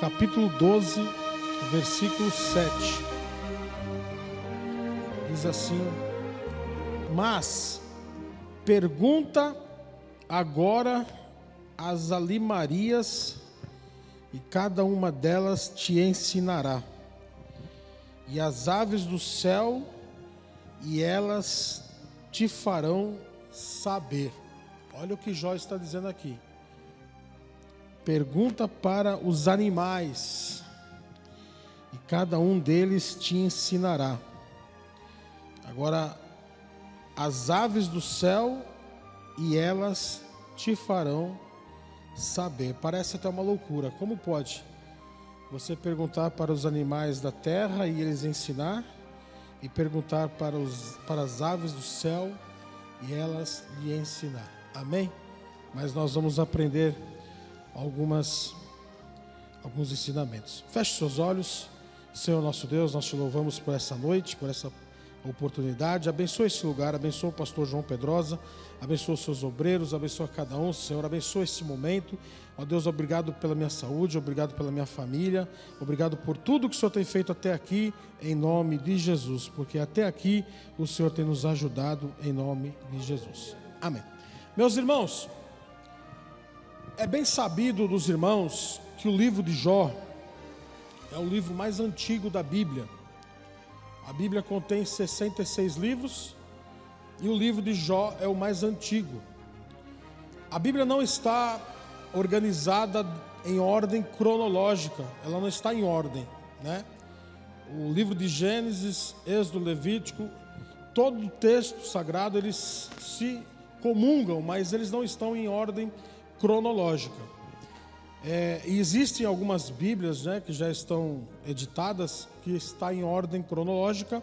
capítulo 12, versículo 7. Diz assim: mas pergunta agora as alimarias, e cada uma delas te ensinará, e as aves do céu, e elas te farão saber. Olha o que Jó está dizendo aqui. Pergunta para os animais, e cada um deles te ensinará. Agora, as aves do céu, e elas te farão saber. Parece até uma loucura. Como pode você perguntar para os animais da terra e eles ensinar, e perguntar para as aves do céu e elas lhe ensinar? Amém? Mas nós vamos aprender alguns ensinamentos. Feche seus olhos. Senhor nosso Deus, nós te louvamos por essa noite, por essa oportunidade. Abençoa esse lugar, abençoa o pastor João Pedrosa, abençoa os seus obreiros, abençoa cada um, Senhor, abençoa esse momento. Ó Deus, obrigado pela minha saúde, obrigado pela minha família, obrigado por tudo que o Senhor tem feito até aqui, em nome de Jesus, porque até aqui o Senhor tem nos ajudado, em nome de Jesus. Amém. Meus irmãos, é bem sabido dos irmãos que o livro de Jó é o livro mais antigo da Bíblia. A Bíblia contém 66 livros e o livro de Jó é o mais antigo. A Bíblia não está organizada em ordem cronológica, ela não está em ordem, né? O livro de Gênesis, Êxodo, Levítico, todo o texto sagrado, eles se comungam, mas eles não estão em ordem cronológica. E existem algumas Bíblias, né, que já estão editadas, que está em ordem cronológica,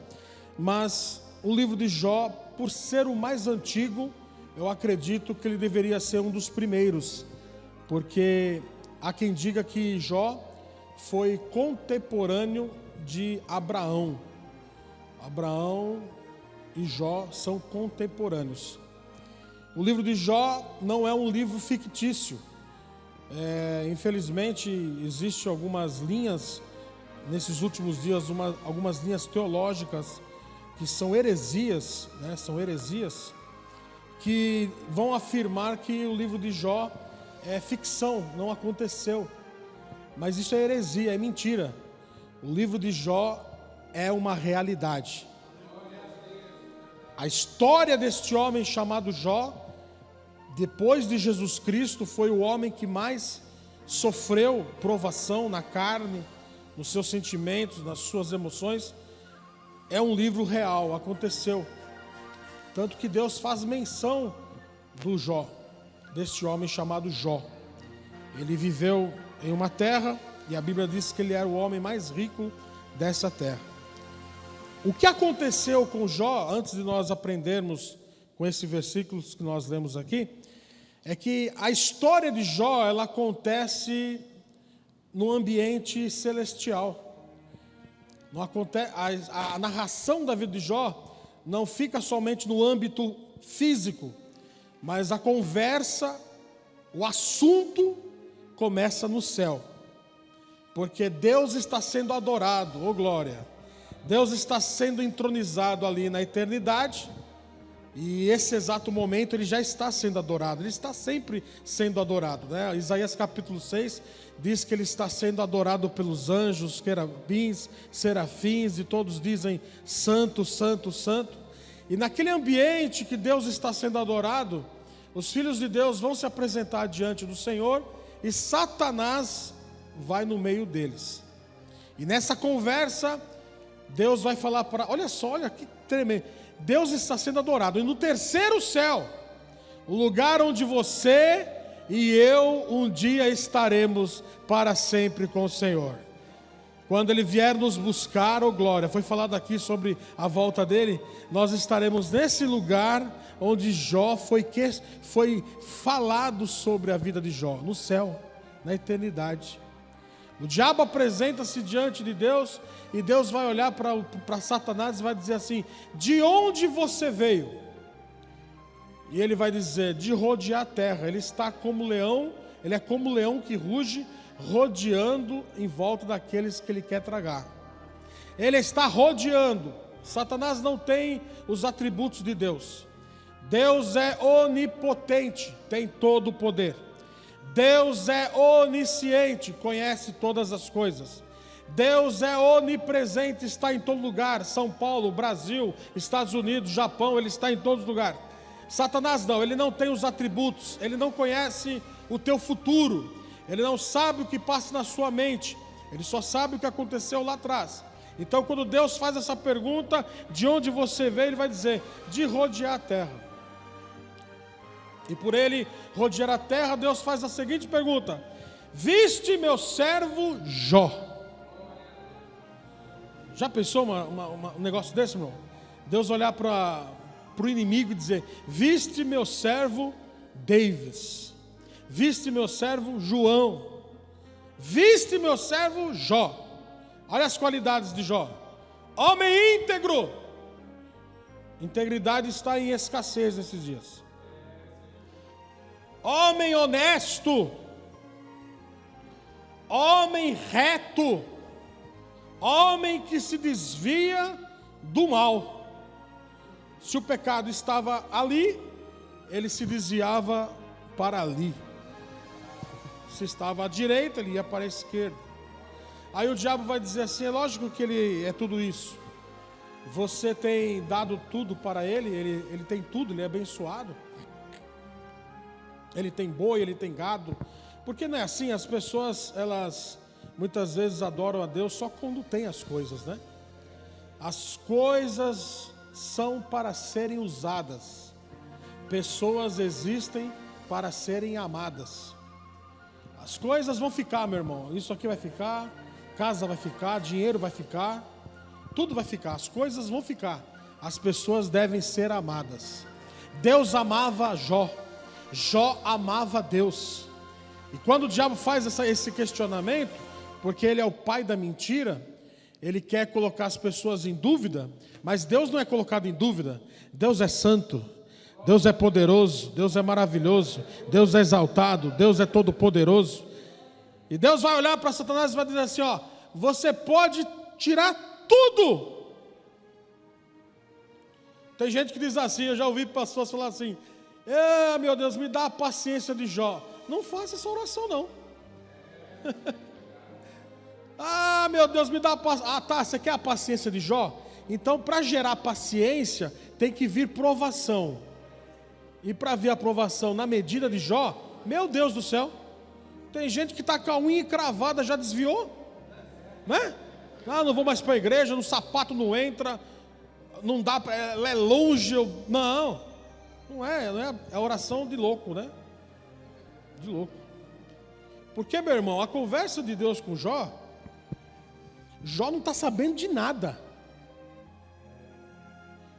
mas o livro de Jó, por ser o mais antigo, eu acredito que ele deveria ser um dos primeiros, porque há quem diga que Jó foi contemporâneo de Abraão. Abraão e Jó são contemporâneos. O livro de Jó não é um livro fictício. Infelizmente, existem algumas linhas, nesses últimos dias, algumas linhas teológicas que são heresias, né? São heresias que vão afirmar que o livro de Jó é ficção, não aconteceu. Mas isso é heresia, é mentira. O livro de Jó é uma realidade. A história deste homem chamado Jó, depois de Jesus Cristo, foi o homem que mais sofreu provação na carne, nos seus sentimentos, nas suas emoções. É um livro real, aconteceu. Tanto que Deus faz menção do Jó, deste homem chamado Jó. Ele viveu em uma terra, e a Bíblia diz que ele era o homem mais rico dessa terra. O que aconteceu com Jó, antes de nós aprendermos com esses versículos que nós lemos aqui, é que a história de Jó, ela acontece no ambiente celestial. Não acontece, a narração da vida de Jó não fica somente no âmbito físico, mas a conversa, o assunto começa no céu, porque Deus está sendo adorado, oh glória, Deus está sendo entronizado ali na eternidade, e esse exato momento ele já está sendo adorado, ele está sempre sendo adorado, né? Isaías capítulo 6 diz que ele está sendo adorado pelos anjos, querubins, serafins, e todos dizem santo, santo, santo. E naquele ambiente que Deus está sendo adorado, os filhos de Deus vão se apresentar diante do Senhor, e Satanás vai no meio deles. E nessa conversa, Deus vai falar para... Olha só, olha que tremendo. Deus está sendo adorado. E no terceiro céu, o lugar onde você e eu um dia estaremos para sempre com o Senhor. Quando Ele vier nos buscar, oh glória, foi falado aqui sobre a volta dele, nós estaremos nesse lugar onde Jó foi falado sobre a vida de Jó, no céu, na eternidade. O diabo apresenta-se diante de Deus, e Deus vai olhar para Satanás e vai dizer assim: de onde você veio? E ele vai dizer: de rodear a terra. Ele está como leão, ele é como leão que ruge, rodeando em volta daqueles que ele quer tragar. Ele está rodeando. Satanás não tem os atributos de Deus. Deus é onipotente, tem todo o poder. Deus é onisciente, conhece todas as coisas. Deus é onipresente, está em todo lugar. São Paulo, Brasil, Estados Unidos, Japão, ele está em todo lugar. Satanás não, ele não tem os atributos, ele não conhece o teu futuro, ele não sabe o que passa na sua mente, ele só sabe o que aconteceu lá atrás. Então, quando Deus faz essa pergunta, de onde você veio, ele vai dizer, de rodear a terra. E por ele rodear a terra, Deus faz a seguinte pergunta: viste meu servo Jó? Já pensou um negócio desse, irmão? Deus olhar para o inimigo e dizer, viste meu servo Davis, viste meu servo João, viste meu servo Jó. Olha as qualidades de Jó: homem íntegro. Integridade está em escassez nesses dias. Homem honesto, homem reto, homem que se desvia do mal. Se o pecado estava ali, ele se desviava para ali. Se estava à direita, ele ia para a esquerda. Aí o diabo vai dizer assim, é lógico que ele é tudo isso. Você tem dado tudo para ele tem tudo, ele é abençoado. Ele tem boi, ele tem gado. Porque não é assim, as pessoas, elas muitas vezes adoram a Deus só quando tem as coisas, né? As coisas são para serem usadas. Pessoas existem para serem amadas. As coisas vão ficar, meu irmão. Isso aqui vai ficar, casa vai ficar, dinheiro vai ficar, tudo vai ficar, as coisas vão ficar. As pessoas devem ser amadas. Deus amava Jó, Jó amava Deus. E quando o diabo faz esse questionamento, porque ele é o pai da mentira, ele quer colocar as pessoas em dúvida, mas Deus não é colocado em dúvida. Deus é santo, Deus é poderoso, Deus é maravilhoso, Deus é exaltado, Deus é todo poderoso. E Deus vai olhar para Satanás e vai dizer assim, ó, você pode tirar tudo. Tem gente que diz assim, eu já ouvi pessoas falar assim, meu Deus, me dá a paciência de Jó. Não faça essa oração não. Meu Deus, me dá a paciência. Tá, você quer a paciência de Jó? Então, para gerar paciência, tem que vir provação. E para vir a provação na medida de Jó, meu Deus do céu, tem gente que está com a unha cravada, já desviou, né? Não vou mais para a igreja, no sapato não entra, não dá, ela é longe, não é oração de louco, né? De louco. Porque, meu irmão, a conversa de Deus com Jó não está sabendo de nada.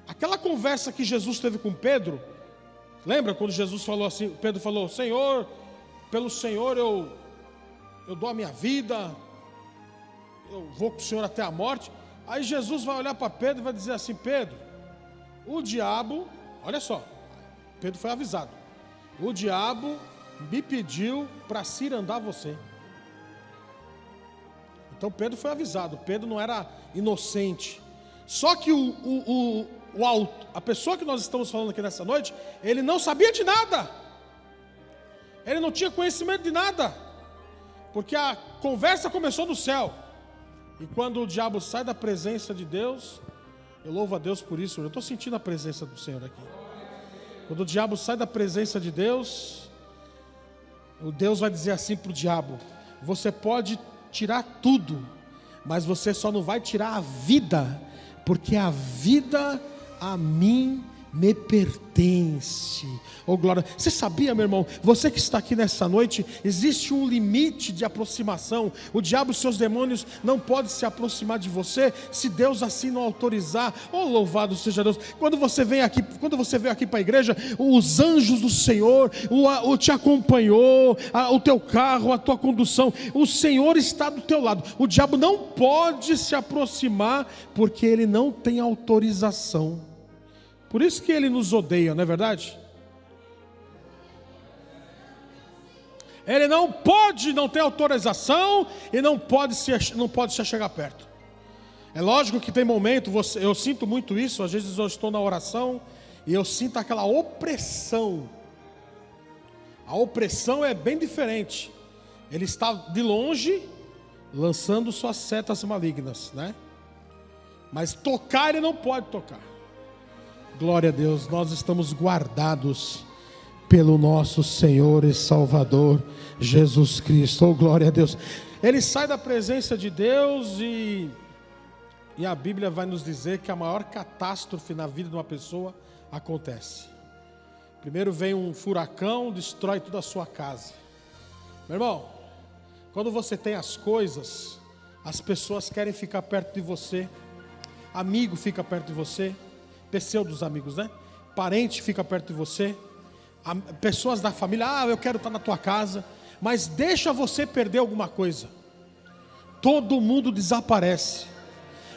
Aquela conversa que Jesus teve com Pedro, lembra quando Jesus falou assim, Pedro falou, Senhor, pelo Senhor eu dou a minha vida, eu vou com o Senhor até a morte. Aí Jesus vai olhar para Pedro e vai dizer assim, Pedro, o diabo, olha só, Pedro foi avisado, o diabo me pediu para cirandar você. Então Pedro foi avisado, Pedro não era inocente. Só que a pessoa que nós estamos falando aqui nessa noite, ele não sabia de nada. Ele não tinha conhecimento de nada. Porque a conversa começou do céu. E quando o diabo sai da presença de Deus, eu louvo a Deus por isso, eu estou sentindo a presença do Senhor aqui. Quando o diabo sai da presença de Deus, o Deus vai dizer assim para o diabo, você pode tirar tudo, mas você só não vai tirar a vida, porque a vida a mim me pertence. Oh glória, você sabia, meu irmão, você que está aqui nessa noite, existe um limite de aproximação. O diabo e seus demônios não podem se aproximar de você, se Deus assim não autorizar. Oh louvado seja Deus. Quando você veio aqui para a igreja, os anjos do Senhor o te acompanhou, o teu carro, a tua condução, o Senhor está do teu lado. O diabo não pode se aproximar, porque ele não tem autorização. Por isso que ele nos odeia, não é verdade? Ele não pode, não tem autorização e não pode se chegar perto. É lógico que tem momento, eu sinto muito isso, às vezes eu estou na oração e eu sinto aquela opressão. A opressão é bem diferente. Ele está de longe, lançando suas setas malignas, né? Mas tocar ele não pode tocar. Glória a Deus, nós estamos guardados pelo nosso Senhor e Salvador Jesus Cristo. Oh, glória a Deus. Ele sai da presença de Deus e a Bíblia vai nos dizer que a maior catástrofe na vida de uma pessoa acontece. Primeiro vem um furacão, destrói toda a sua casa. Meu irmão, quando você tem as coisas, as pessoas querem ficar perto de você. Amigo fica perto de você, pseudos amigos, né? Parente fica perto de você, pessoas da família, eu quero estar na tua casa, mas deixa você perder alguma coisa, todo mundo desaparece,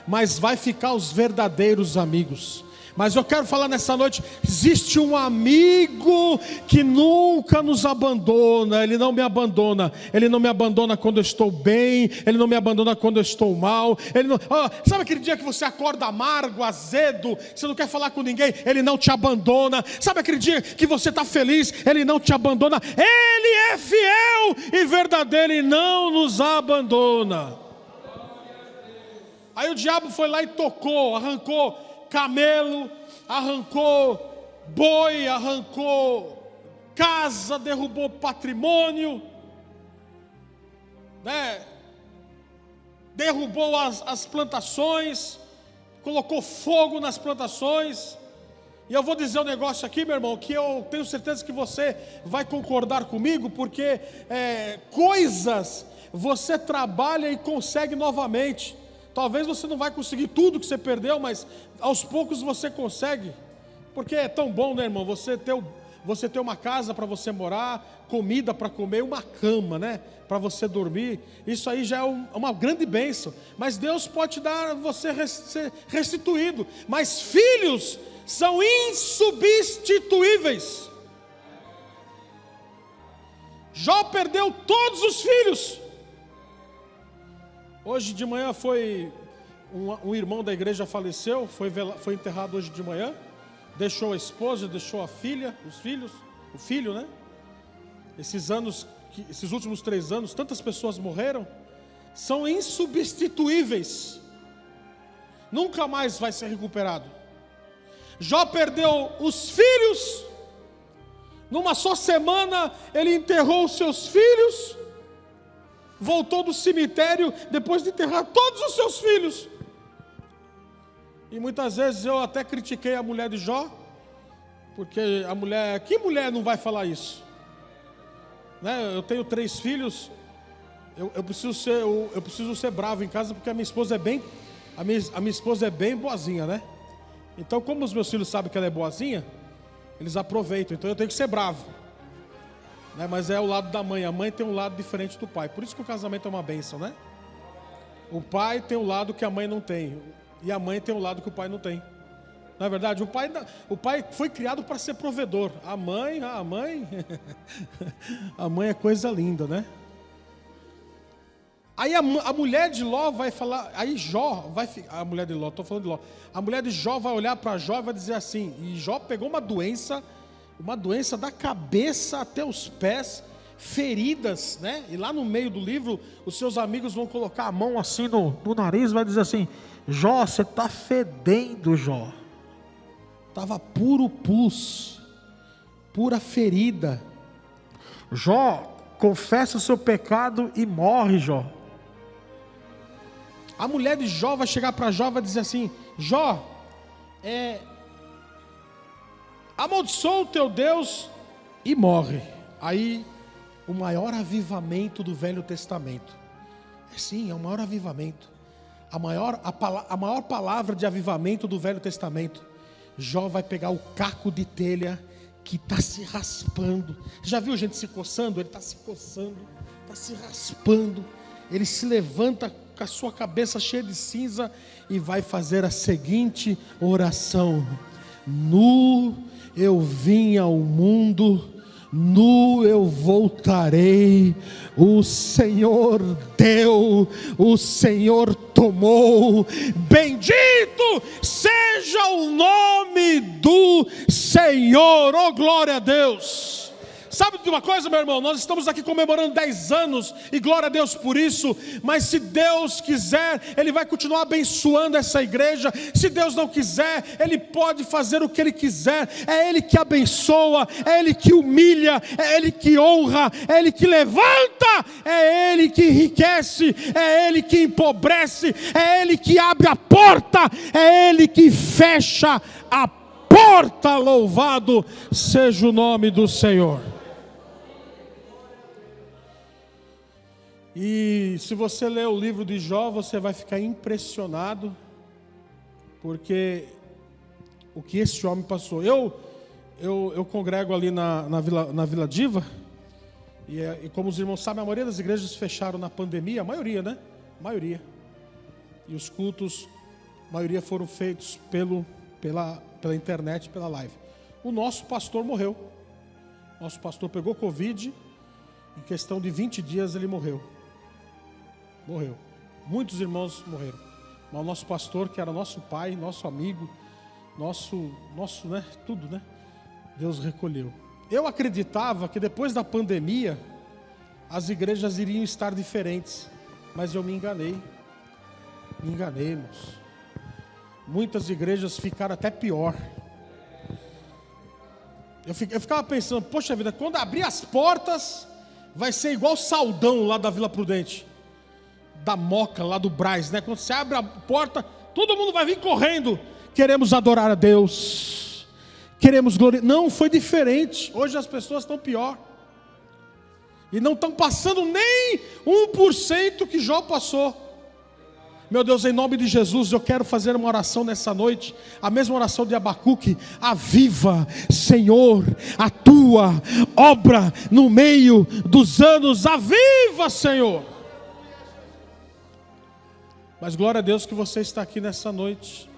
mas vai ficar os verdadeiros amigos. Mas eu quero falar nessa noite, existe um amigo que nunca nos abandona. Ele não me abandona. Ele não me abandona quando eu estou bem. Ele não me abandona quando eu estou mal. Sabe aquele dia que você acorda amargo, azedo, você não quer falar com ninguém? Ele não te abandona. Sabe aquele dia que você está feliz? Ele não te abandona. Ele é fiel e verdadeiro e não nos abandona. Aí o diabo foi lá e tocou, arrancou camelo, arrancou boi, arrancou casa, derrubou patrimônio, né? Derrubou as plantações, colocou fogo nas plantações. E eu vou dizer um negócio aqui, meu irmão, que eu tenho certeza que você vai concordar comigo, porque coisas você trabalha e consegue novamente. Talvez você não vai conseguir tudo que você perdeu, mas aos poucos você consegue. Porque é tão bom, né, irmão? Você ter uma casa para você morar, comida para comer, uma cama, né, para você dormir. Isso aí já é uma grande bênção. Mas Deus pode dar você ser restituído. Mas filhos são insubstituíveis. Jó perdeu todos os filhos. Hoje de manhã foi um irmão da igreja faleceu, foi enterrado hoje de manhã, deixou a esposa, deixou a filha, os filhos, o filho, né? Esses últimos 3 anos, tantas pessoas morreram, são insubstituíveis, nunca mais vai ser recuperado. Jó perdeu os filhos, numa só semana ele enterrou os seus filhos, voltou do cemitério depois de enterrar todos os seus filhos. E muitas vezes eu até critiquei a mulher de Jó, porque que mulher não vai falar isso? Né? Eu tenho 3 filhos, eu preciso ser bravo em casa, porque a minha esposa é bem boazinha, né? Então, como os meus filhos sabem que ela é boazinha, eles aproveitam, então eu tenho que ser bravo. Mas é o lado da mãe. A mãe tem um lado diferente do pai. Por isso que o casamento é uma bênção, né? O pai tem um lado que a mãe não tem, e a mãe tem um lado que o pai não tem. Na verdade, o pai foi criado para ser provedor. A mãe a mãe é coisa linda, né? Aí a mulher de Ló vai falar, aí Jó vai, a mulher de Ló, estou falando de Ló, a mulher de Jó vai olhar para Jó e vai dizer assim, e Jó pegou uma doença da cabeça até os pés, feridas, né? E lá no meio do livro, os seus amigos vão colocar a mão assim no nariz, vai dizer assim, Jó, você está fedendo, Jó. Estava puro pus, pura ferida. Jó, confessa o seu pecado e morre, Jó. A mulher de Jó vai chegar para Jó e vai dizer assim, Jó, amaldiçoa o teu Deus e morre. Aí, o maior avivamento do Velho Testamento. Sim, é o maior avivamento. A maior palavra de avivamento do Velho Testamento. Jó vai pegar o caco de telha que está se raspando. Já viu gente se coçando? Ele está se coçando, está se raspando. Ele se levanta com a sua cabeça cheia de cinza e vai fazer a seguinte oração: Nu eu vim ao mundo, nu eu voltarei. O Senhor deu, o Senhor tomou, bendito seja o nome do Senhor, oh glória a Deus. Sabe de uma coisa, meu irmão? Nós estamos aqui comemorando 10 anos, e glória a Deus por isso, mas se Deus quiser, Ele vai continuar abençoando essa igreja. Se Deus não quiser, Ele pode fazer o que Ele quiser. É Ele que abençoa, é Ele que humilha, é Ele que honra, é Ele que levanta, é Ele que enriquece, é Ele que empobrece, é Ele que abre a porta, é Ele que fecha a porta. Louvado seja o nome do Senhor. E se você ler o livro de Jó, você vai ficar impressionado, porque o que esse homem passou. Eu congrego ali na Vila Diva, e como os irmãos sabem, a maioria das igrejas fecharam na pandemia, a maioria, né? A maioria. E os cultos, a maioria foram feitos pela internet, pela live. O nosso pastor morreu. Nosso pastor pegou Covid, em questão de 20 dias ele morreu. Muitos irmãos morreram, mas o nosso pastor, que era nosso pai, nosso amigo, nosso, né, tudo, né? Deus recolheu. Eu acreditava que depois da pandemia as igrejas iriam estar diferentes, mas eu me enganei, irmãos. Muitas igrejas ficaram até pior. Eu ficava pensando, poxa vida, quando abrir as portas, vai ser igual o Saldão lá da Vila Prudente, da Moca, lá do Brás, né? Quando você abre a porta, todo mundo vai vir correndo. Queremos adorar a Deus, queremos glória. Não, foi diferente. Hoje as pessoas estão pior, e não estão passando nem 1% que Jó passou. Meu Deus, em nome de Jesus, eu quero fazer uma oração nessa noite, a mesma oração de Abacuque. Aviva, Senhor, a tua obra no meio dos anos. Aviva, Senhor. Mas glória a Deus que você está aqui nessa noite.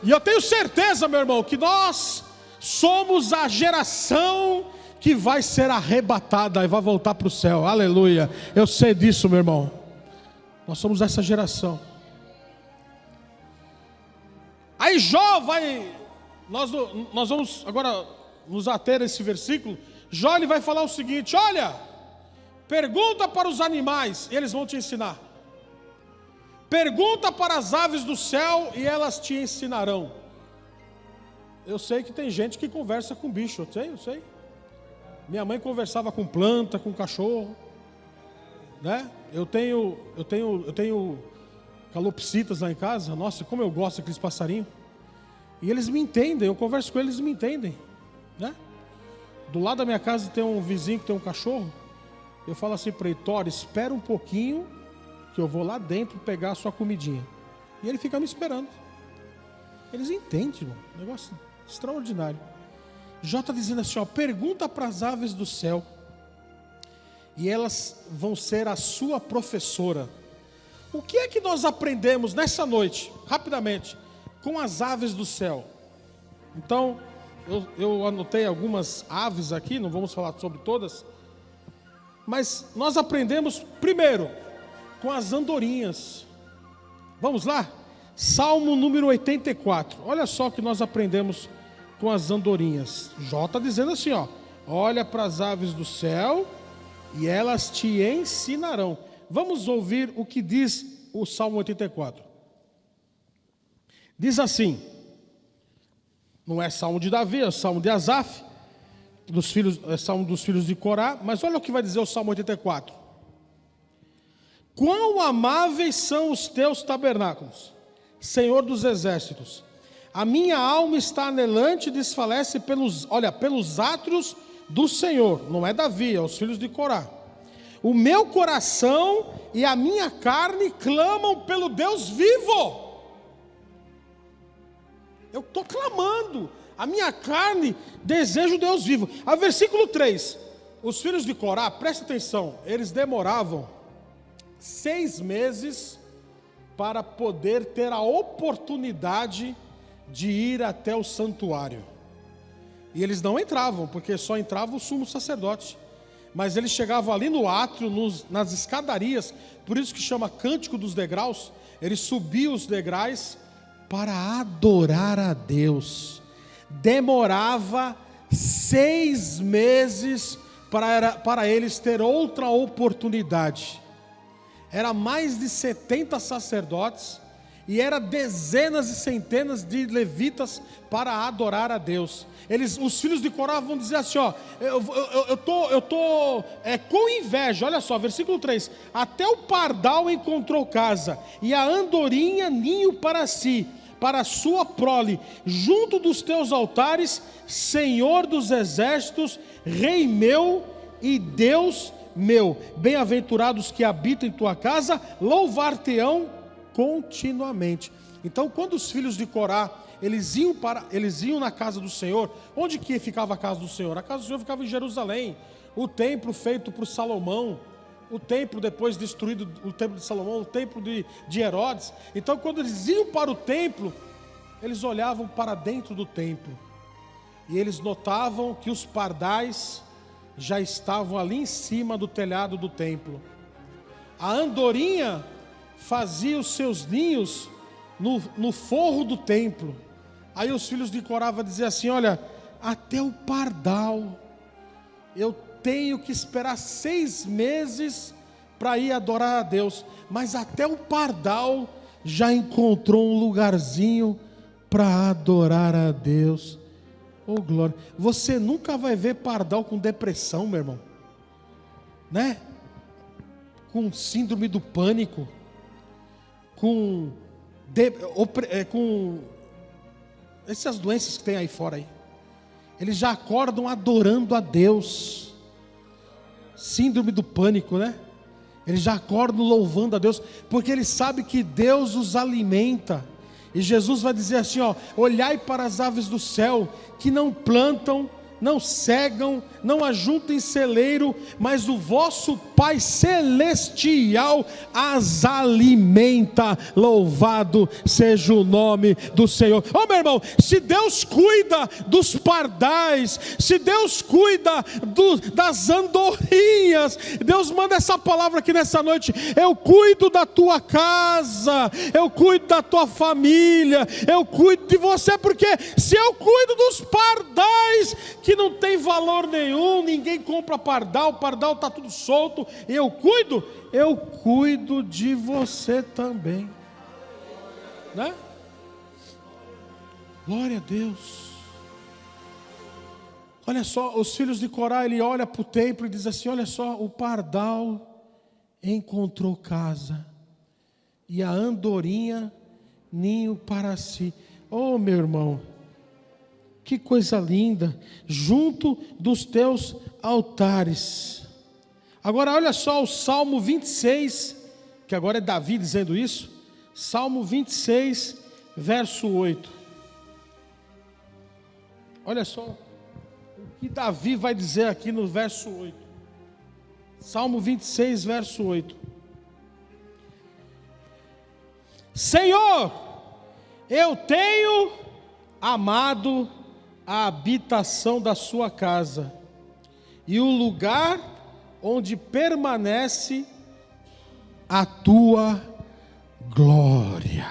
E eu tenho certeza, meu irmão, que nós somos a geração que vai ser arrebatada e vai voltar para o céu. Aleluia. Eu sei disso, meu irmão. Nós somos essa geração. Aí Jó vai... Nós vamos agora nos ater a esse versículo. Jó, ele vai falar o seguinte: olha, pergunta para os animais e eles vão te ensinar. Pergunta para as aves do céu e elas te ensinarão. Eu sei que tem gente que conversa com bicho, eu sei. Minha mãe conversava com planta, com cachorro, né? Eu tenho calopsitas lá em casa. Nossa, como eu gosto daqueles passarinhos. E eles me entendem, eu converso com eles e me entendem, né? Do lado da minha casa tem um vizinho que tem um cachorro. Eu falo assim para ele: Thor, espera um pouquinho, que eu vou lá dentro pegar a sua comidinha. E ele fica me esperando. Eles entendem, irmão. Negócio extraordinário. Jó está dizendo assim, ó: pergunta para as aves do céu, e elas vão ser a sua professora. O que é que nós aprendemos nessa noite, rapidamente, com as aves do céu? Então, eu anotei algumas aves aqui, não vamos falar sobre todas, mas nós aprendemos primeiro com as andorinhas. Vamos lá? Salmo número 84. Olha só o que nós aprendemos com as andorinhas. Jó está dizendo assim, ó: olha para as aves do céu e elas te ensinarão. Vamos ouvir o que diz o Salmo 84. Diz assim, não é Salmo de Davi, é Salmo de Asaf, é Salmo dos filhos de Corá, mas olha o que vai dizer o Salmo 84. Quão amáveis são os teus tabernáculos, Senhor dos exércitos. A minha alma está anelante e desfalece pelos átrios do Senhor. Não é Davi, é os filhos de Corá. O meu coração e a minha carne clamam pelo Deus vivo. Eu estou clamando. A minha carne deseja o Deus vivo. A versículo 3. Os filhos de Corá, presta atenção, eles demoravam 6 meses para poder ter a oportunidade de ir até o santuário. E eles não entravam, porque só entrava o sumo sacerdote. Mas eles chegavam ali no átrio, nas escadarias, por isso que chama Cântico dos Degraus. Eles subiam os degraus para adorar a Deus. Demorava 6 meses para eles ter outra oportunidade. Era mais de 70 sacerdotes e era dezenas e centenas de levitas para adorar a Deus. Os filhos de Corá vão dizer assim, ó, eu tô com inveja. Olha só, versículo 3: até o pardal encontrou casa, e a andorinha ninho para si, para a sua prole, junto dos teus altares, Senhor dos exércitos, Rei meu e Deus meu. Bem-aventurados que habitam em tua casa, louvar-te-ão continuamente. Então, quando os filhos de Corá, eles iam na casa do Senhor. Onde que ficava a casa do Senhor? A casa do Senhor ficava em Jerusalém. O templo feito por Salomão, o templo depois destruído, o templo de Salomão, o templo de Herodes. Então, quando eles iam para o templo, eles olhavam para dentro do templo e eles notavam que os pardais já estavam ali em cima do telhado do templo. A andorinha fazia os seus ninhos no forro do templo. Aí os filhos de Corá vão dizer assim: olha, até o pardal, eu tenho que esperar 6 meses para ir adorar a Deus, mas até o pardal já encontrou um lugarzinho para adorar a Deus. Oh glória, você nunca vai ver pardal com depressão, meu irmão, né? Com síndrome do pânico, com essas doenças que tem aí fora aí. Eles já acordam adorando a Deus. Síndrome do pânico, né? Eles já acordam louvando a Deus, porque eles sabem que Deus os alimenta. E Jesus vai dizer assim, ó: olhai para as aves do céu, que não plantam, não cegam, não ajuntam em celeiro, mas o vosso Pai Celestial as alimenta. Louvado seja o nome do Senhor. Oh meu irmão, se Deus cuida dos pardais, se Deus cuida das andorinhas, Deus manda essa palavra aqui nessa noite: eu cuido da tua casa, eu cuido da tua família, eu cuido de você, porque se eu cuido dos pardais, que não tem valor nenhum, ninguém compra pardal, o pardal está tudo solto, eu cuido de você também, né? Glória a Deus. Olha só, os filhos de Corá, ele olha para o templo e diz assim: olha só, o pardal encontrou casa, e a andorinha ninho para si. Oh meu irmão, que coisa linda, junto dos teus altares. Agora olha só o Salmo 26, que agora é Davi dizendo isso. Salmo 26, verso 8. Olha só o que Davi vai dizer aqui no verso 8. Salmo 26, verso 8. Senhor, eu tenho amado a habitação da sua casa, e o lugar onde permanece a tua glória.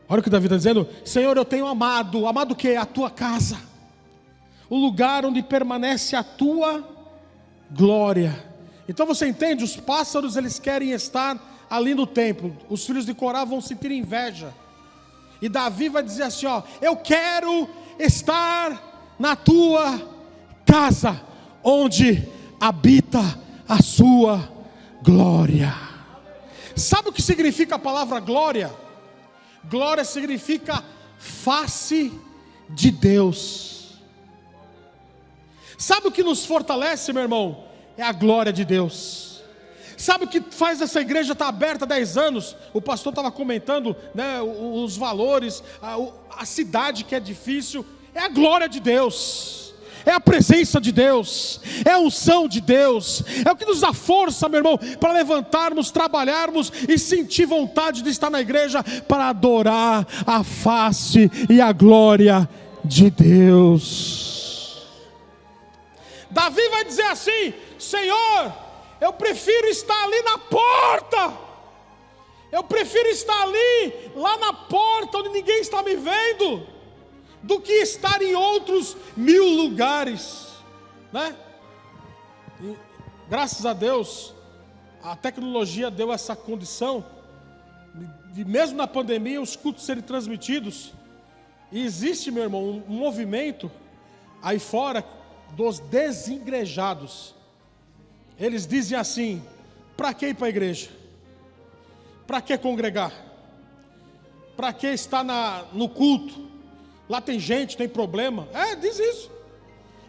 Olha o que Davi está dizendo: Senhor, eu tenho amado o que? A tua casa, o lugar onde permanece a tua glória. Então você entende, os pássaros eles querem estar ali no templo, os filhos de Corá vão sentir inveja, e Davi vai dizer assim, ó: eu quero estar na tua casa, onde habita a sua glória. Sabe o que significa a palavra glória? Glória significa face de Deus. Sabe o que nos fortalece, meu irmão? É a glória de Deus. Sabe o que faz essa igreja estar aberta há 10 anos? O pastor estava comentando, né, os valores, a cidade que é difícil. É a glória de Deus, é a presença de Deus, é a unção de Deus, é o que nos dá força, meu irmão, para levantarmos, trabalharmos e sentir vontade de estar na igreja para adorar a face e a glória de Deus. Davi vai dizer assim: Senhor, eu prefiro estar ali na porta, eu prefiro estar ali, lá na porta onde ninguém está me vendo, do que estar em outros 1000 lugares, né? E, graças a Deus, a tecnologia deu essa condição de mesmo na pandemia os cultos serem transmitidos. E existe, meu irmão, um movimento aí fora dos desigrejados. Eles dizem assim: para que ir para a igreja? Para que congregar? Para que estar no culto? Lá tem gente, tem problema. Diz isso.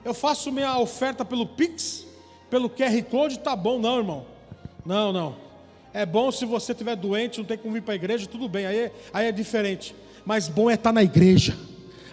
Eu faço minha oferta pelo Pix, pelo QR Code, tá bom. Não, irmão. Não. É bom se você estiver doente, não tem como vir para a igreja, tudo bem, aí é diferente. Mas bom é estar na igreja.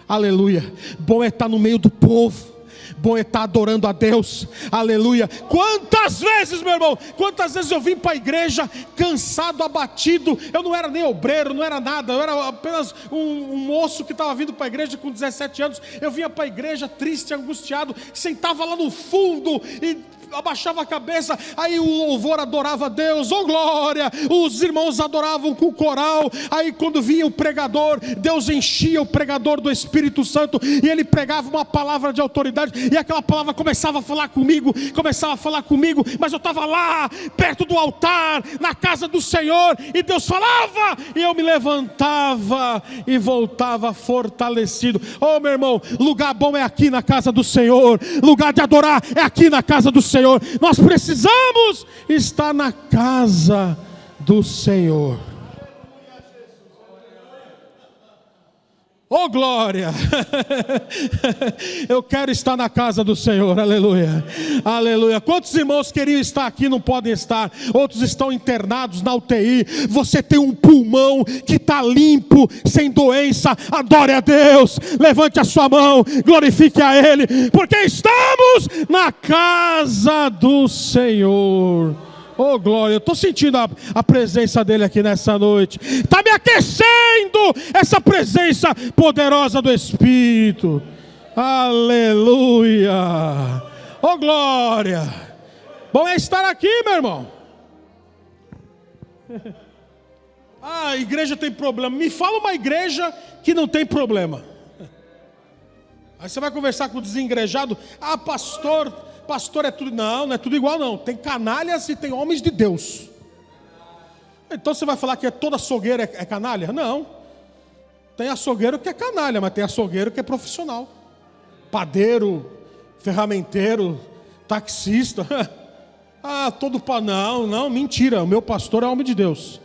Aleluia. Bom é estar no meio do povo. Bom é estar adorando a Deus, aleluia. Quantas vezes, meu irmão, quantas vezes eu vim para a igreja cansado, abatido. Eu não era nem obreiro, não era nada, eu era apenas um moço que estava vindo para a igreja com 17 anos. Eu vinha para a igreja triste, angustiado, sentava lá no fundo e abaixava a cabeça, aí o louvor adorava a Deus, oh glória, os irmãos adoravam com o coral, aí quando vinha o pregador, Deus enchia o pregador do Espírito Santo, e ele pregava uma palavra de autoridade, e aquela palavra começava a falar comigo, mas eu estava lá, perto do altar, na casa do Senhor, e Deus falava, e eu me levantava, e voltava fortalecido. Oh meu irmão, lugar bom é aqui na casa do Senhor, lugar de adorar é aqui na casa do Senhor. Nós precisamos estar na casa do Senhor. Oh glória, eu quero estar na casa do Senhor, aleluia, aleluia. Quantos irmãos queriam estar aqui, não podem estar, outros estão internados na UTI. Você tem um pulmão que está limpo, sem doença, adore a Deus, levante a sua mão, glorifique a Ele, porque estamos na casa do Senhor. Oh glória, eu estou sentindo a presença dele aqui nessa noite. Está me aquecendo essa presença poderosa do Espírito. Aleluia. Oh glória. Bom é estar aqui, meu irmão. A igreja tem problema. Me fala uma igreja que não tem problema. Aí você vai conversar com o desengrejado. Pastor é tudo. Não é tudo igual não. Tem canalhas e tem homens de Deus. Então você vai falar que toda açougueira é canalha? Não. Tem açougueiro que é canalha, mas tem açougueiro que é profissional. Padeiro, ferramenteiro, taxista. Não, mentira. O meu pastor é homem de Deus.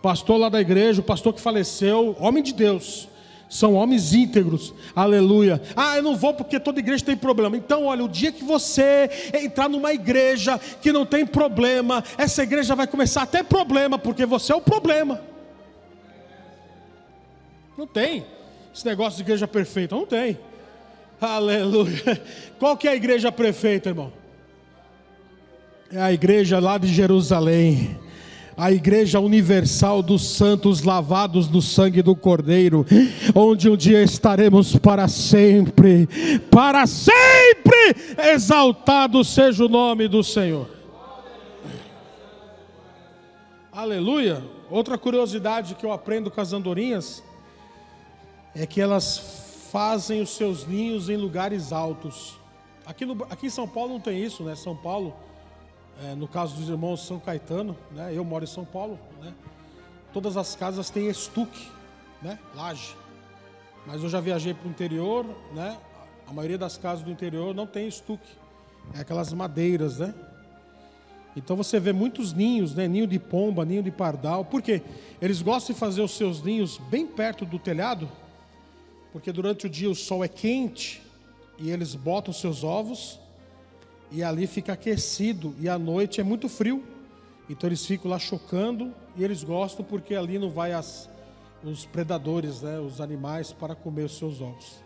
Pastor lá da igreja, o pastor que faleceu, homem de Deus. São homens íntegros, aleluia. Eu não vou porque toda igreja tem problema. Então olha, o dia que você entrar numa igreja que não tem problema, essa igreja vai começar a ter problema, porque você é o problema. Não tem esse negócio de igreja perfeita, não tem. Aleluia. Qual que é a igreja perfeita, irmão? É a igreja lá de Jerusalém, a igreja universal dos santos lavados no sangue do Cordeiro, onde um dia estaremos para sempre, exaltado seja o nome do Senhor. Aleluia. Outra curiosidade que eu aprendo com as andorinhas é que elas fazem os seus ninhos em lugares altos. Aqui em São Paulo não tem isso, né? São Paulo, no caso dos irmãos São Caetano, né? Eu moro em São Paulo, né? Todas as casas têm estuque, né? Laje. Mas eu já viajei para o interior, né? A maioria das casas do interior não tem estuque, é aquelas madeiras, né? Então você vê muitos ninhos, né? Ninho de pomba, ninho de pardal. Por quê? Eles gostam de fazer os seus ninhos bem perto do telhado, porque durante o dia o sol é quente e eles botam os seus ovos e ali fica aquecido, e à noite é muito frio, então eles ficam lá chocando, e eles gostam porque ali não vai os predadores, né, os animais, para comer os seus ovos.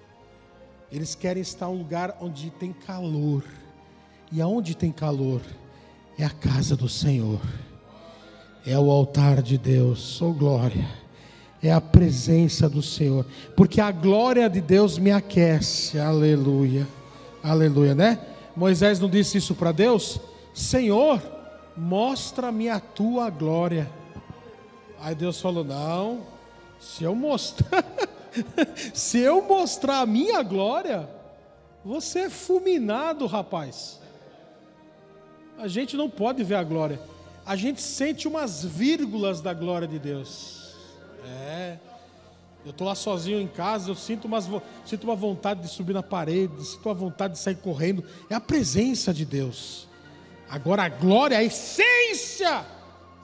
Eles querem estar em um lugar onde tem calor, e aonde tem calor é a casa do Senhor, é o altar de Deus. Oh glória, é a presença do Senhor, porque a glória de Deus me aquece. Aleluia, aleluia, né? Moisés não disse isso para Deus? Senhor, mostra-me a tua glória. Aí Deus falou: não, se eu mostrar se eu mostrar a minha glória, você é fulminado, rapaz. A gente não pode ver a glória, a gente sente umas vírgulas da glória de Deus. Eu estou lá sozinho em casa, eu sinto uma vontade de subir na parede, sinto uma vontade de sair correndo. É a presença de Deus. Agora a glória, a essência,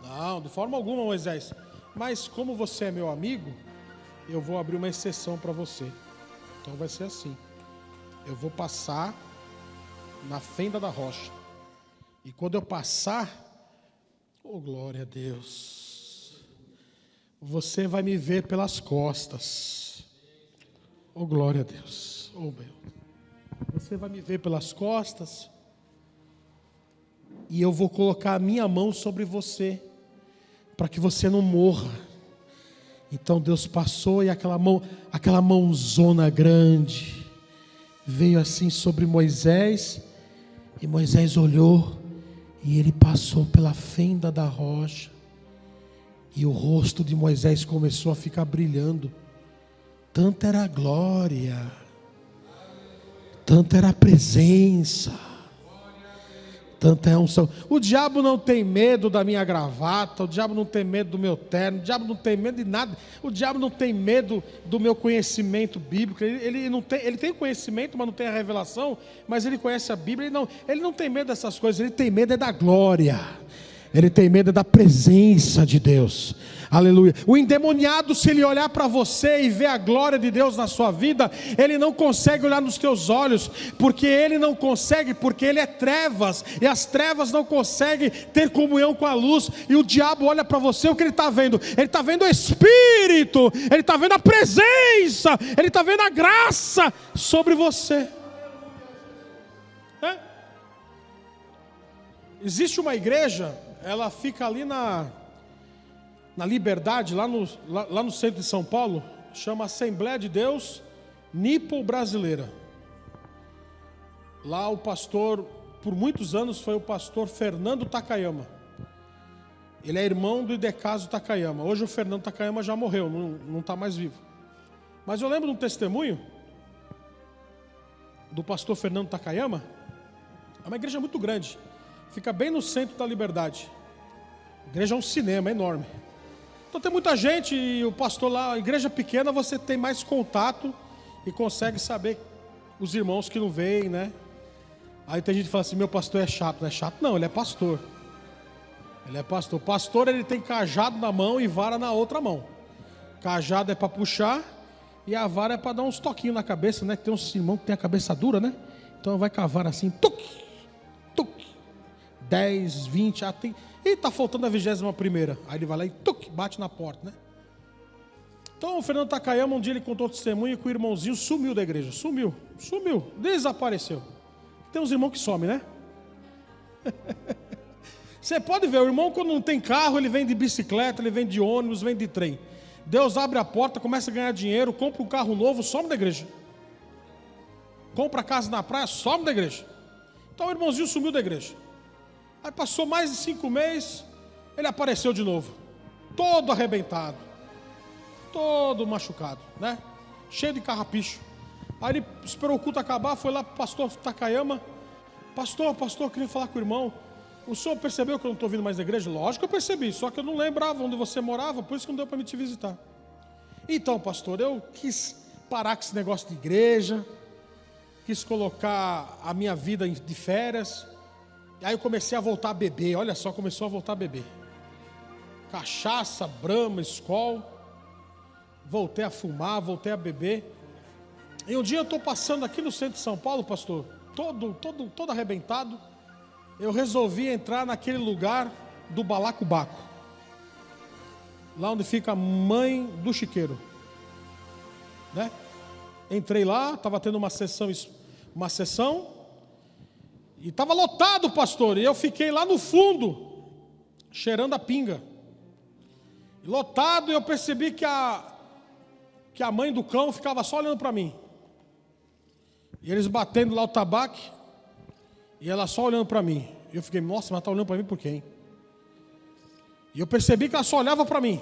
não, de forma alguma, Moisés. Mas como você é meu amigo, eu vou abrir uma exceção para você. Então vai ser assim: eu vou passar na fenda da rocha, e quando eu passar, oh glória a Deus, você vai me ver pelas costas. Oh glória a Deus, oh meu, você vai me ver pelas costas, e eu vou colocar a minha mão sobre você, para que você não morra. Então Deus passou, e aquela mãozona grande veio assim sobre Moisés, e Moisés olhou, e ele passou pela fenda da rocha, e o rosto de Moisés começou a ficar brilhando. Tanta era a glória, tanta era a presença, tanta é a unção. O diabo não tem medo da minha gravata, o diabo não tem medo do meu terno, o diabo não tem medo de nada, o diabo não tem medo do meu conhecimento bíblico. Ele tem conhecimento, mas não tem a revelação, mas ele conhece a Bíblia. Ele não tem medo dessas coisas, ele tem medo é da glória, ele tem medo da presença de Deus. Aleluia. O endemoniado, se ele olhar para você e ver a glória de Deus na sua vida, ele não consegue olhar nos teus olhos, porque ele não consegue, porque ele é trevas, e as trevas não conseguem ter comunhão com a luz. E o diabo olha para você, o que ele está vendo? Ele está vendo o Espírito, ele está vendo a presença, ele está vendo a graça sobre você. Existe uma igreja, ela fica ali na Liberdade, lá no centro de São Paulo, chama Assembleia de Deus Nipo Brasileira. Lá o pastor, por muitos anos, foi o pastor Fernando Takayama. Ele é irmão do Idecaso Takayama. Hoje o Fernando Takayama já morreu, não está mais vivo. Mas eu lembro de um testemunho do pastor Fernando Takayama. É uma igreja muito grande, fica bem no centro da Liberdade. A igreja é um cinema enorme. Então tem muita gente, e o pastor lá, a igreja pequena, você tem mais contato e consegue saber os irmãos que não veem, né? Aí tem gente que fala assim: meu pastor é chato. Não é chato não, ele é pastor. Ele é pastor. Pastor, ele tem cajado na mão e vara na outra mão. Cajado é para puxar e a vara é para dar uns toquinhos na cabeça, né? Que tem uns irmãos que tem a cabeça dura, né? Então vai com a vara assim, tuc, tuc, 10, 20, tem... E está faltando a 21ª. Aí ele vai lá e tuc, bate na porta, né? Então o Fernando Takayama, um dia ele contou testemunho que o irmãozinho sumiu da igreja. Sumiu, desapareceu. Tem uns irmãos que somem, né? Você pode ver, o irmão quando não tem carro, ele vem de bicicleta, ele vem de ônibus, vem de trem. Deus abre a porta, começa a ganhar dinheiro, compra um carro novo, some da igreja. Compra casa na praia, some da igreja. Então o irmãozinho sumiu da igreja. Aí passou mais de 5 meses, ele apareceu de novo, todo arrebentado, todo machucado, né? Cheio de carrapicho. Aí ele esperou o culto acabar, foi lá para o pastor Takayama. Pastor, eu queria falar com o irmão. O senhor percebeu que eu não estou vindo mais na igreja? Lógico que eu percebi, só que eu não lembrava onde você morava, por isso que não deu para me te visitar. Então, pastor, eu quis parar com esse negócio de igreja, quis colocar a minha vida de férias. Aí eu comecei a voltar a beber, olha só, começou a voltar a beber. Cachaça, Brahma, Skol. Voltei a fumar, voltei a beber. E um dia eu estou passando aqui no centro de São Paulo, pastor, todo arrebentado. Eu resolvi entrar naquele lugar do Balacobaco, lá onde fica a mãe do chiqueiro, né? Entrei lá, estava tendo uma sessão, e estava lotado, pastor, e eu fiquei lá no fundo, cheirando a pinga. lotado, e eu percebi que a mãe do cão ficava só olhando para mim. E eles batendo lá o tabaco, e ela só olhando para mim. E eu fiquei, nossa, mas está olhando para mim por quem? E eu percebi que ela só olhava para mim.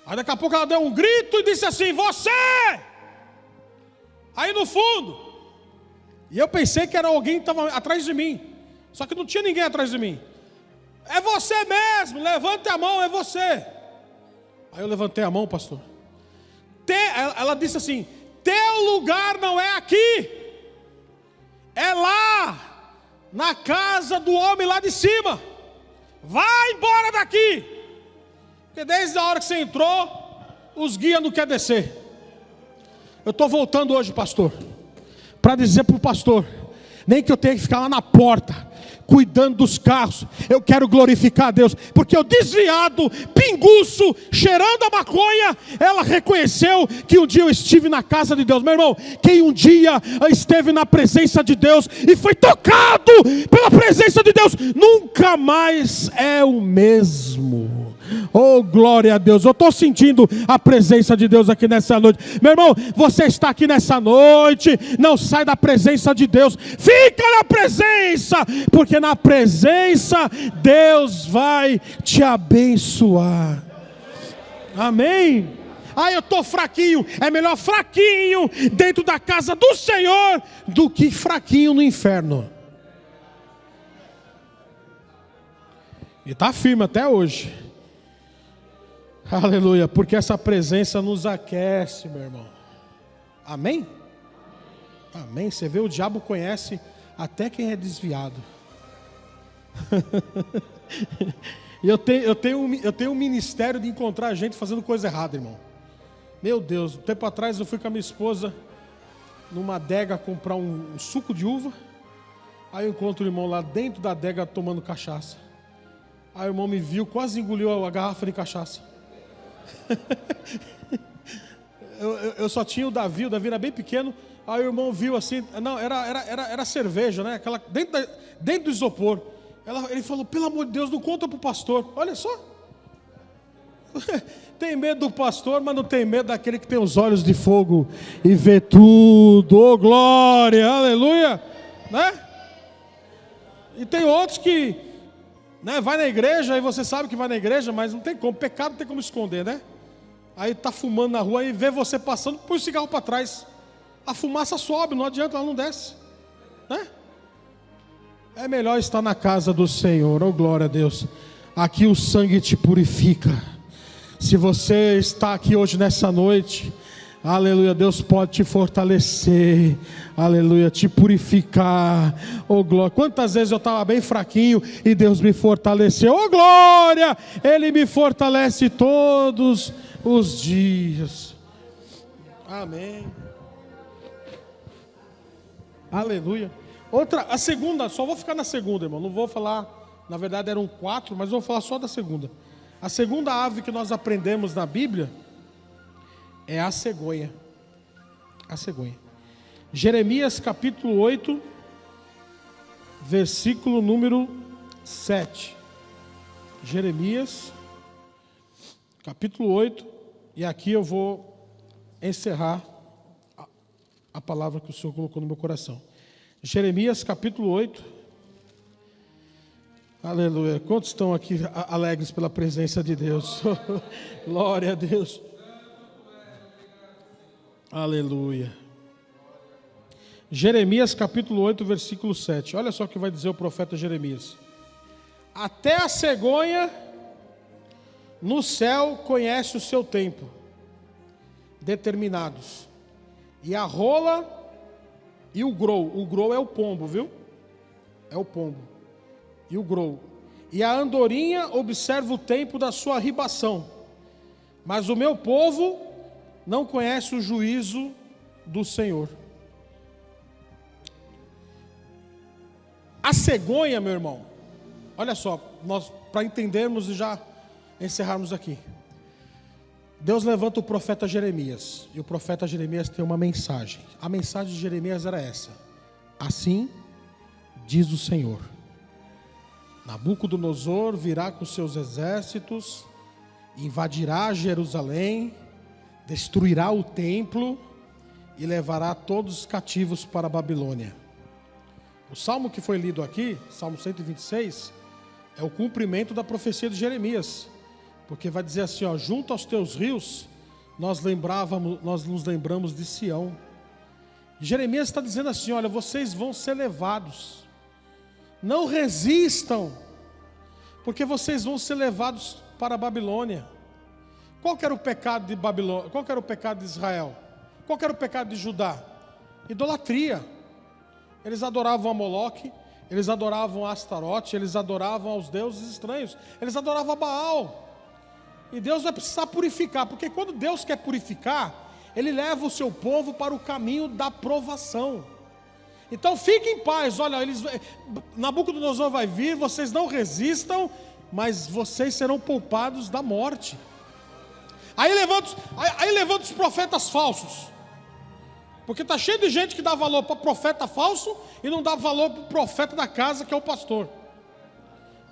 Aí daqui a pouco ela deu um grito e disse assim: você! Aí no fundo. E eu pensei que era alguém que estava atrás de mim. Só que não tinha ninguém atrás de mim. É você mesmo, levante a mão, é você. Aí eu levantei a mão, pastor. Ela disse assim: teu lugar não é aqui, é lá, na casa do homem lá de cima. Vai embora daqui. Porque desde a hora que você entrou, os guias não querem descer. Eu estou voltando hoje, pastor, para dizer para o pastor, nem que eu tenha que ficar lá na porta, cuidando dos carros, eu quero glorificar a Deus, porque o desviado, pinguço, cheirando a maconha, ela reconheceu que um dia eu estive na casa de Deus. Meu irmão, quem um dia esteve na presença de Deus e foi tocado pela presença de Deus, nunca mais é o mesmo. Oh, glória a Deus. Eu estou sentindo a presença de Deus aqui nessa noite. Meu irmão, você está aqui nessa noite, não sai da presença de Deus, fica na presença, porque na presença Deus vai te abençoar. Amém? Eu estou fraquinho. É melhor fraquinho dentro da casa do Senhor do que fraquinho no inferno. E está firme até hoje. Aleluia, porque essa presença nos aquece, meu irmão. Amém? Amém. Você vê, o diabo conhece até quem é desviado. E eu tenho um ministério de encontrar gente fazendo coisa errada, irmão. Meu Deus, um tempo atrás eu fui com a minha esposa numa adega comprar um suco de uva. Aí eu encontro o irmão lá dentro da adega tomando cachaça. Aí o irmão me viu, quase engoliu a garrafa de cachaça. eu só tinha o Davi era bem pequeno. Aí o irmão viu assim, não, era cerveja, né? Aquela, dentro do isopor. Ele falou: pelo amor de Deus, não conta para o pastor. Olha só. Tem medo do pastor, mas não tem medo daquele que tem os olhos de fogo e vê tudo. Oh, glória, aleluia, né? E tem outros que, né, vai na igreja, aí você sabe que vai na igreja, mas não tem como, pecado não tem como esconder, né? Aí está fumando na rua e vê você passando, põe o cigarro para trás. A fumaça sobe, não adianta, ela não desce, né? É melhor estar na casa do Senhor. Oh, glória a Deus. Aqui o sangue te purifica. Se você está aqui hoje nessa noite, aleluia, Deus pode te fortalecer, aleluia, te purificar. Oh, glória. Quantas vezes eu estava bem fraquinho e Deus me fortaleceu. Oh, glória, Ele me fortalece todos os dias. Amém. Aleluia. A segunda, só vou ficar na segunda, irmão. Não vou falar, na verdade eram 4, mas vou falar só da segunda. A segunda ave que nós aprendemos na Bíblia é a cegonha. A cegonha. Jeremias capítulo 8, versículo número 7. Jeremias capítulo 8, e aqui eu vou encerrar a palavra que o Senhor colocou no meu coração. Jeremias capítulo 8. Aleluia. Quantos estão aqui alegres pela presença de Deus? Glória a Deus. Aleluia. Jeremias capítulo 8, versículo 7. Olha só o que vai dizer o profeta Jeremias. Até a cegonha no céu conhece o seu tempo, determinados. E a rola e o grou é o pombo, viu? É o pombo. E o grou. E a andorinha observa o tempo da sua ribação. Mas o meu povo não conhece o juízo do Senhor. A cegonha, meu irmão, olha só, nós, para entendermos e já encerrarmos aqui. Deus levanta o profeta Jeremias, e o profeta Jeremias tem uma mensagem. A mensagem de Jeremias era essa: assim diz o Senhor, Nabucodonosor virá com seus exércitos invadirá Jerusalém, destruirá o templo e levará todos os cativos para a Babilônia. O salmo que foi lido aqui, Salmo 126, é o cumprimento da profecia de Jeremias, porque vai dizer assim, ó, junto aos teus rios, nós nos lembramos de Sião. E Jeremias está dizendo assim, olha, vocês vão ser levados, não resistam, porque vocês vão ser levados para a Babilônia. Qual que era o pecado de Babilônia? Qual que era o pecado de Israel? Qual que era o pecado de Judá? Idolatria. Eles adoravam a Moloque, eles adoravam a Astarote, eles adoravam aos deuses estranhos, eles adoravam a Baal. E Deus vai precisar purificar, porque quando Deus quer purificar, Ele leva o seu povo para o caminho da provação. Então fiquem em paz, olha, Nabucodonosor vai vir, vocês não resistam, mas vocês serão poupados da morte. Aí levanta os profetas falsos, porque está cheio de gente que dá valor para profeta falso e não dá valor para o profeta da casa, que é o pastor.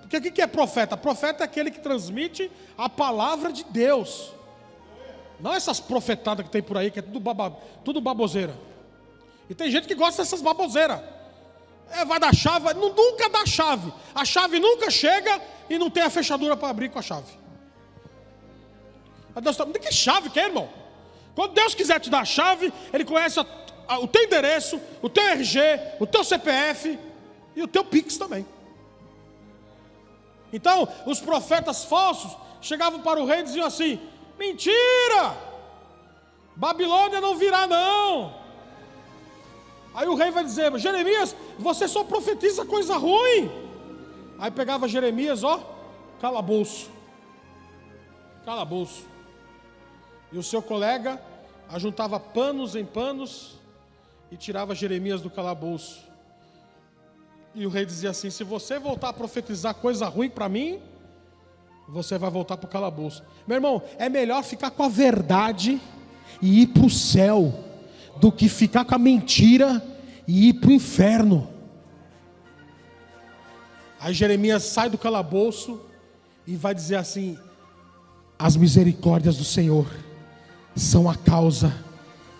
Porque o que é profeta? Profeta é aquele que transmite a palavra de Deus, não essas profetadas que tem por aí, que é tudo baboseira. E tem gente que gosta dessas baboseiras. Vai dar chave, nunca dá chave. A chave nunca chega e não tem a fechadura para abrir com a chave. Deus está, que chave que é, irmão? Quando Deus quiser te dar a chave, Ele conhece o teu endereço, o teu RG, o teu CPF e o teu Pix também. Então, os profetas falsos chegavam para o rei e diziam assim, mentira, Babilônia não virá não. Aí o rei vai dizer, Jeremias, você só profetiza coisa ruim. Aí pegava Jeremias, ó, calabouço. E o seu colega ajuntava panos em panos e tirava Jeremias do calabouço. E o rei dizia assim, se você voltar a profetizar coisa ruim para mim, você vai voltar para o calabouço. Meu irmão, é melhor ficar com a verdade e ir para o céu, do que ficar com a mentira e ir para o inferno. Aí Jeremias sai do calabouço e vai dizer assim, as misericórdias do Senhor são a causa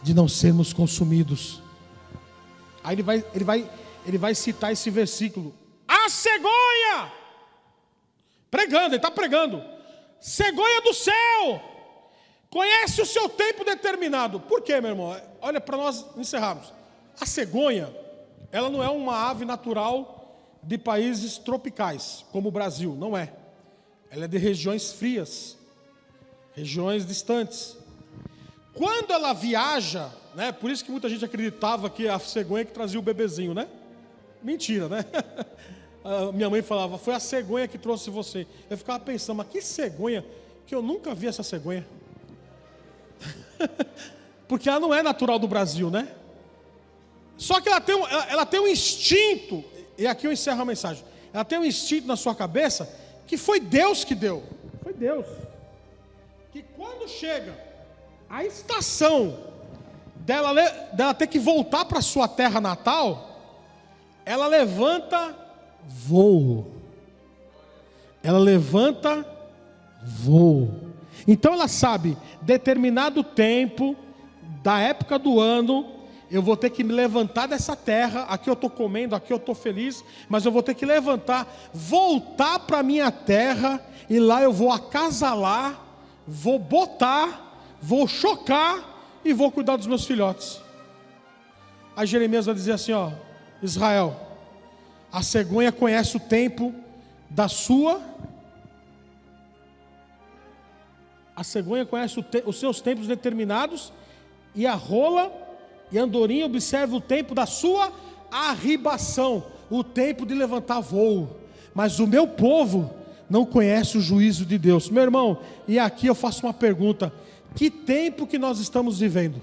de não sermos consumidos. Aí ele vai citar esse versículo, a cegonha, pregando, ele está pregando, cegonha do céu, conhece o seu tempo determinado. Por quê, meu irmão? Olha, para nós encerrarmos, a cegonha, ela não é uma ave natural de países tropicais, como o Brasil, não é. Ela é de regiões frias, regiões distantes. Quando ela viaja, né, por isso que muita gente acreditava que a cegonha que trazia o bebezinho, né? Mentira, né? Minha mãe falava, foi a cegonha que trouxe você. Eu ficava pensando, mas que cegonha, que eu nunca vi essa cegonha. Porque ela não é natural do Brasil, né? Só que ela tem um instinto, e aqui eu encerro a mensagem. Ela tem um instinto na sua cabeça, que foi Deus que deu. Foi Deus. Que quando chega a estação dela ter que voltar para a sua terra natal, ela levanta voo. Então ela sabe, determinado tempo, da época do ano, eu vou ter que me levantar dessa terra, aqui eu estou comendo, aqui eu estou feliz, mas eu vou ter que levantar, voltar para a minha terra, e lá eu vou acasalar, vou botar, vou chocar, e vou cuidar dos meus filhotes. Aí Jeremias vai dizer assim, ó, Israel, a cegonha conhece o tempo da sua... A cegonha conhece os seus tempos determinados, e a rola e a andorinha observa o tempo da sua arribação, o tempo de levantar voo. Mas o meu povo não conhece o juízo de Deus. Meu irmão, e aqui eu faço uma pergunta: que tempo que nós estamos vivendo?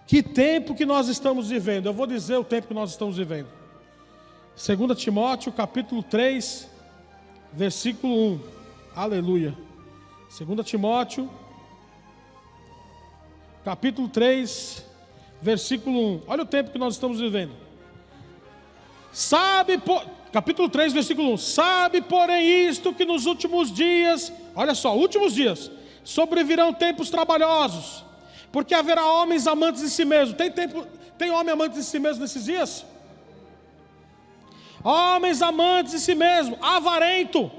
Que tempo que nós estamos vivendo? Eu vou dizer o tempo que nós estamos vivendo. 2 Timóteo capítulo 3, versículo 1. Aleluia. 2 Timóteo capítulo 3, versículo 1. Olha o tempo que nós estamos vivendo. Capítulo 3, versículo 1. Sabe, porém, isto, que nos últimos dias, olha só, últimos dias, sobrevirão tempos trabalhosos, porque haverá homens amantes de si mesmo. Tem homem amante de si mesmo nesses dias? Homens amantes de si mesmo, avarento,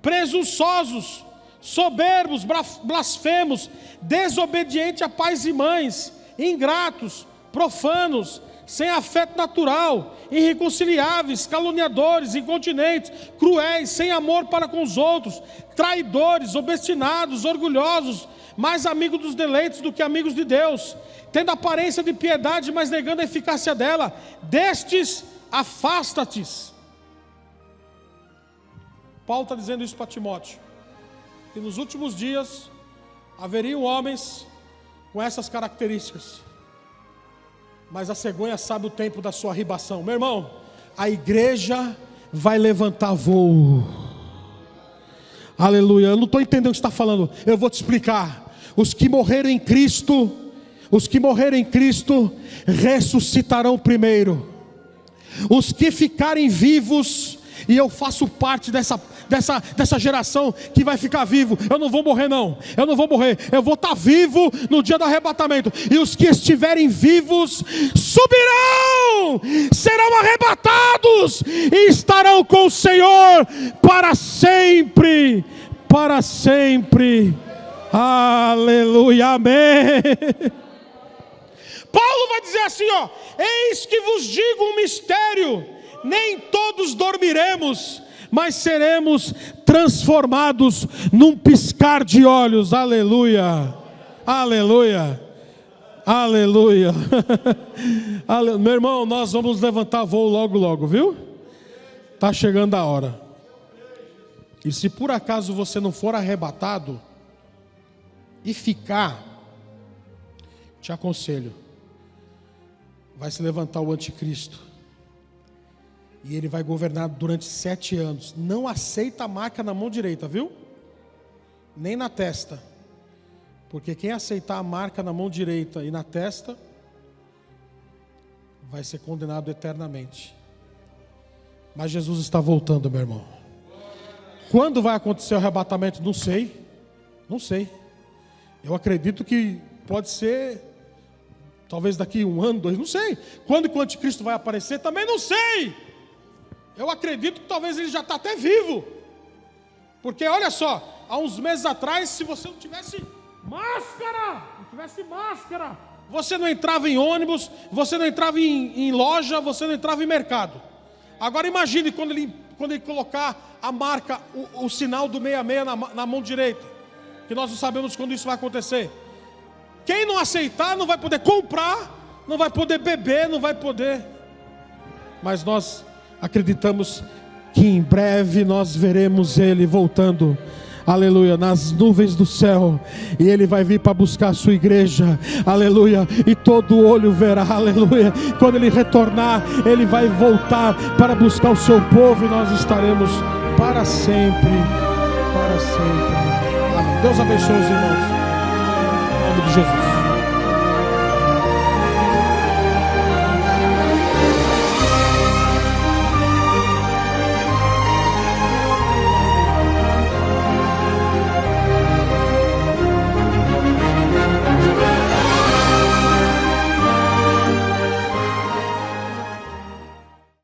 presunçosos, soberbos, blasfemos, desobedientes a pais e mães, ingratos, profanos, sem afeto natural, irreconciliáveis, caluniadores, incontinentes, cruéis, sem amor para com os outros, traidores, obstinados, orgulhosos, mais amigos dos deleites do que amigos de Deus, tendo aparência de piedade, mas negando a eficácia dela. Destes afasta-te. Paulo está dizendo isso para Timóteo, que nos últimos dias haveriam homens com essas características, mas a cegonha sabe o tempo da sua ribação. Meu irmão, a igreja vai levantar voo. Aleluia. Eu não estou entendendo o que você está falando. Eu vou te explicar. Os que morreram em Cristo ressuscitarão primeiro. Os que ficarem vivos, e eu faço parte dessa geração que vai ficar vivo. Eu não vou morrer não, eu não vou morrer, eu vou estar vivo no dia do arrebatamento. E os que estiverem vivos subirão, serão arrebatados e estarão com o Senhor para sempre, para sempre. Aleluia, amém. Paulo vai dizer assim, eis que vos digo um mistério, nem todos dormiremos, mas seremos transformados num piscar de olhos. Aleluia, aleluia, aleluia. Meu irmão, nós vamos levantar voo logo logo, viu? Está chegando a hora. E se por acaso você não for arrebatado e ficar, te aconselho, vai se levantar o anticristo, e ele vai governar durante 7 anos. Não aceita a marca na mão direita, viu? Nem na testa, porque quem aceitar a marca na mão direita e na testa, vai ser condenado eternamente. Mas Jesus está voltando, meu irmão. Quando vai acontecer o arrebatamento? Não sei, não sei. Eu acredito que pode ser talvez daqui 1 ano, 2, não sei. Quando que o anticristo vai aparecer? Também não sei. Eu acredito que talvez ele já está até vivo. Porque olha só, há uns meses atrás, se você não tivesse máscara, você não entrava em ônibus, você não entrava em loja, você não entrava em mercado. Agora imagine quando ele colocar a marca, o sinal do 66 na mão direita, que nós não sabemos quando isso vai acontecer. Quem não aceitar não vai poder comprar, não vai poder beber, não vai poder. Mas nós acreditamos que em breve nós veremos Ele voltando, aleluia, nas nuvens do céu, e Ele vai vir para buscar a sua igreja, aleluia, e todo olho verá, aleluia. Quando Ele retornar, Ele vai voltar para buscar o seu povo, e nós estaremos para sempre, para sempre. Amém. Deus abençoe os irmãos, em nome de Jesus.